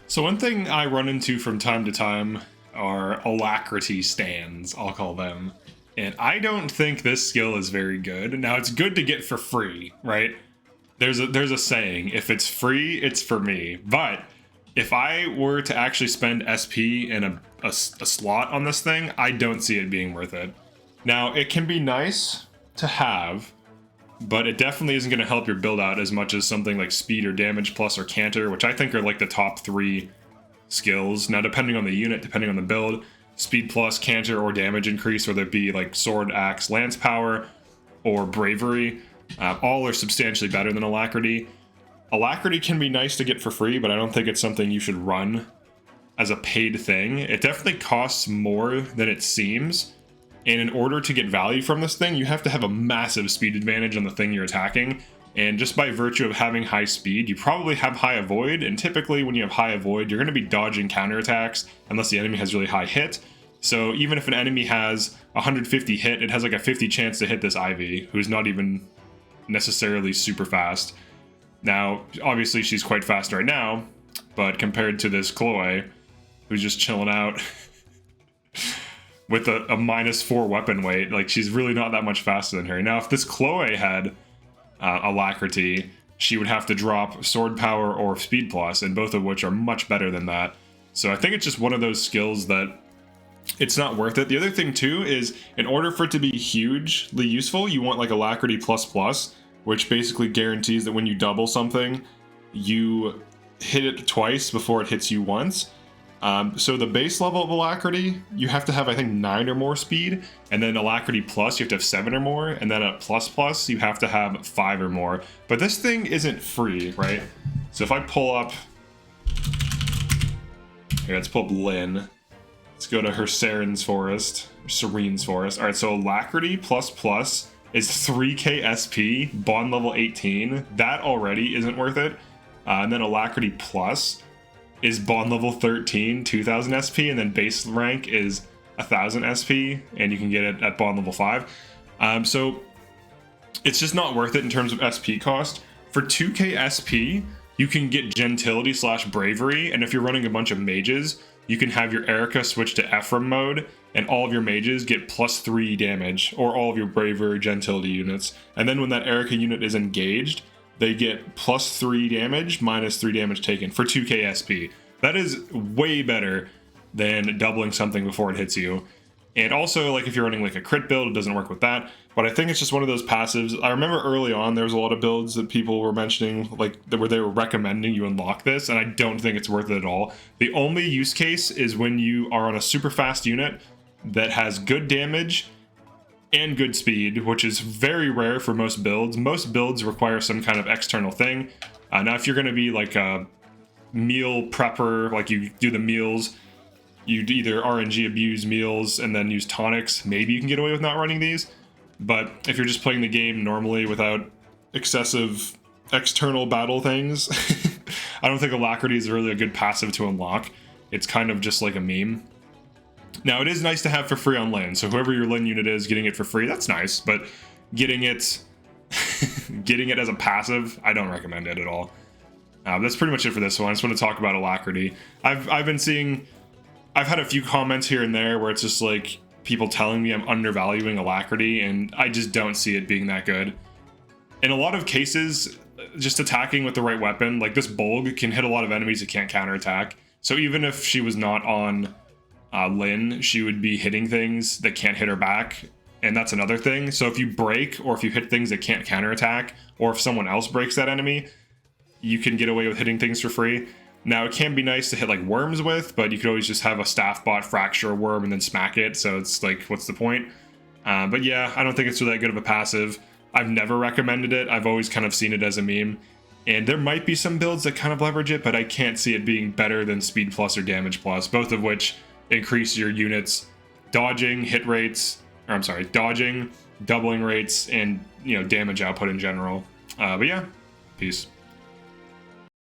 So one thing I run into from time to time are Alacrity stands, I'll call them. And I don't think this skill is very good. Now it's good to get for free, right? There's a saying, if it's free, it's for me. But if I were to actually spend SP in a slot on this thing, I don't see it being worth it. Now it can be nice to have, but it definitely isn't going to help your build out as much as something like speed or damage plus or canter, which I think are like the top three skills. Now, depending on the unit, depending on the build, speed plus, canter, or damage increase, whether it be like sword, axe, lance power, or bravery, all are substantially better than Alacrity. Alacrity can be nice to get for free, but I don't think it's something you should run as a paid thing. It definitely costs more than it seems. And in order to get value from this thing, you have to have a massive speed advantage on the thing you're attacking. And just by virtue of having high speed, you probably have high avoid. And typically when you have high avoid, you're going to be dodging counterattacks unless the enemy has really high hit. So even if an enemy has 150 hit, it has like a 50 chance to hit this Ivy, who's not even necessarily super fast. Now, obviously she's quite fast right now, but compared to this Chloe, who's just chilling out with a -4 weapon weight, like she's really not that much faster than her. Now, if this Chloe had Alacrity, she would have to drop sword power or speed plus, and both of which are much better than that. So I think it's just one of those skills that it's not worth it. The other thing too is, in order for it to be hugely useful, you want like Alacrity plus plus, which basically guarantees that when you double something, you hit it twice before it hits you once. So the base level of Alacrity, you have to have, I think, 9 or more speed, and then Alacrity plus, you have to have 7 or more, and then at plus plus, you have to have 5 or more. But this thing isn't free, right? So if I pull up, here, let's pull up Lynn. Let's go to her Serene's Forest. All right, so Alacrity plus plus is 3k SP, bond level 18. That already isn't worth it. And then Alacrity plus is bond level 13, 2000 SP, and then base rank is 1000 SP, and you can get it at bond level 5. So it's just not worth it in terms of SP cost. For 2k SP, you can get Gentility / Bravery, and if you're running a bunch of mages, you can have your Erica switch to Ephraim mode, and all of your mages get +3 damage, or all of your Bravery Gentility units. And then when that Erica unit is engaged, they get +3 damage, -3 damage taken for 2k SP. That is way better than doubling something before it hits you. And also, like if you're running like a crit build, it doesn't work with that. But I think it's just one of those passives. I remember early on, there was a lot of builds that people were mentioning, like where they were recommending you unlock this, and I don't think it's worth it at all. The only use case is when you are on a super fast unit that has good damage and good speed, which is very rare for most builds. Most builds require some kind of external thing. Now, if you're going to be like a meal prepper, like you do the meals, you either RNG abuse meals and then use tonics, maybe you can get away with not running these. But if you're just playing the game normally without excessive external battle things, I don't think Alacrity is really a good passive to unlock. It's kind of just like a meme. Now, it is nice to have for free on Lynn, so whoever your Lynn unit is, getting it for free, that's nice, but getting it getting it as a passive, I don't recommend it at all. That's pretty much it for this one. I just want to talk about Alacrity. I've had a few comments here and there where it's just like people telling me I'm undervaluing Alacrity, and I just don't see it being that good. In a lot of cases, just attacking with the right weapon, like this Bolg can hit a lot of enemies that can't counterattack. So even if she was not on Lynn, she would be hitting things that can't hit her back, and that's another thing. So if you break, or if you hit things that can't counterattack, or if someone else breaks that enemy, you can get away with hitting things for free. Now, it can be nice to hit like worms with, but you could always just have a staff bot fracture a worm and then smack it, so it's like, what's the point? But yeah, I don't think it's really that good of a passive. I've never recommended it. I've always kind of seen it as a meme. And there might be some builds that kind of leverage it, but I can't see it being better than speed plus or damage plus, both of which increase your units dodging, hit rates, or I'm sorry, dodging, doubling rates, and damage output in general. But yeah, peace.